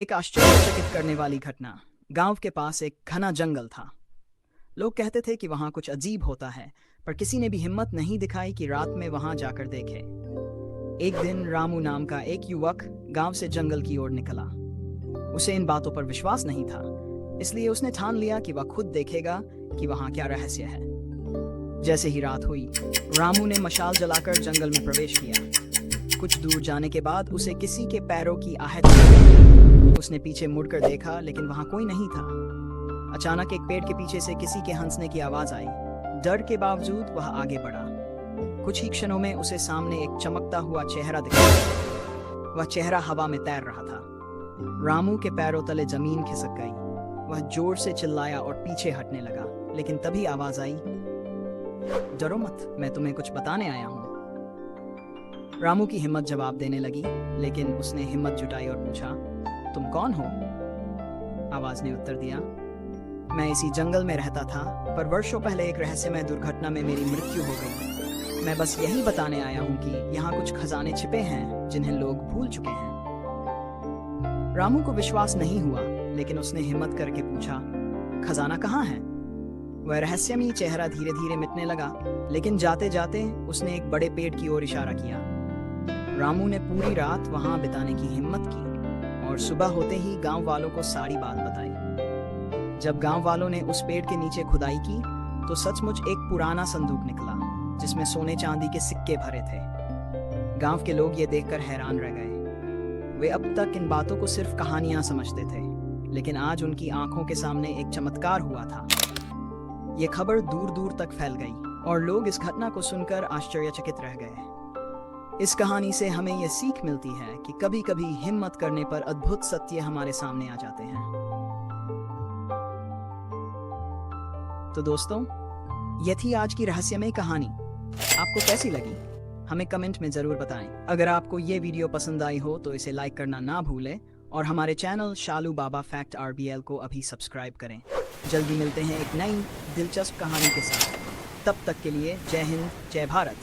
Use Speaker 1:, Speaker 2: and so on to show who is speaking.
Speaker 1: एक आश्चर्यचकित करने वाली घटना। गांव के पास एक घना जंगल था। लोग कहते थे कि वहां कुछ अजीब होता है, पर किसी ने भी हिम्मत नहीं दिखाई कि रात में वहां जाकर देखे। एक दिन रामू नाम का एक युवक गांव से जंगल की ओर निकला। उसे इन बातों पर विश्वास नहीं था, इसलिए उसने ठान लिया कि वह खुद देखेगा कि वहां क्या रहस्य है। जैसे ही रात हुई, रामू ने मशाल जलाकर जंगल में प्रवेश किया। कुछ दूर जाने के बाद उसे किसी के पैरों की आहट सुनाई। उसने पीछे मुड़कर देखा, लेकिन वहां कोई नहीं था। अचानक एक पेड़ के पीछे से किसी के हंसने की आवाज आई। डर के बावजूद वह आगे बढ़ा। कुछ ही क्षणों में उसे सामने एक चमकता हुआ चेहरा दिखा। वह चेहरा हवा में तैर रहा था। रामू के पैरों तले जमीन खिसक गई। वह जोर से चिल्लाया और पीछे हटने लगा, लेकिन तभी आवाज आई, डरो मत, मैं तुम्हें कुछ बताने आया हूं। रामू की हिम्मत जवाब देने लगी, लेकिन उसने हिम्मत जुटाई और पूछा, तुम कौन हो? आवाज ने उत्तर दिया, मैं इसी जंगल में रहता था, पर वर्षों पहले एक रहस्यमय दुर्घटना में मेरी मृत्यु हो गई। मैं बस यही बताने आया हूं कि यहाँ कुछ खजाने छिपे हैं जिन्हें लोग भूल चुके हैं। रामू को विश्वास नहीं हुआ, लेकिन उसने हिम्मत करके पूछा, खजाना कहाँ है? वह रहस्यमयी चेहरा धीरे धीरे मिटने लगा, लेकिन जाते जाते उसने एक बड़े पेड़ की ओर इशारा किया। रामू ने पूरी रात वहां बिताने की हिम्मत की और सुबह होते ही गांव वालों को सारी बात बताई। जब गांव वालों ने उस पेड़ के नीचे खुदाई की, तो सचमुच एक पुराना संदूक निकला, जिसमें सोने चांदी के सिक्के भरे थे। गांव के लोग ये देखकर हैरान रह गए। वे अब तक इन बातों को सिर्फ कहानियां समझते थे, लेकिन आज उनकी आंखों के सामने एक चमत्कार हुआ था। ये खबर दूर दूर तक फैल गई और लोग इस घटना को सुनकर आश्चर्यचकित रह गए। इस कहानी से हमें यह सीख मिलती है कि कभी कभी हिम्मत करने पर अद्भुत सत्य हमारे सामने आ जाते हैं। तो दोस्तों, यह थी आज की रहस्यमय कहानी। आपको कैसी लगी? हमें कमेंट में जरूर बताएं। अगर आपको ये वीडियो पसंद आई हो तो इसे लाइक करना ना भूलें और हमारे चैनल शालू बाबा फैक्ट RBL को अभी सब्सक्राइब करें। जल्दी मिलते हैं एक नई दिलचस्प कहानी के साथ। तब तक के लिए जय हिंद, जय भारत।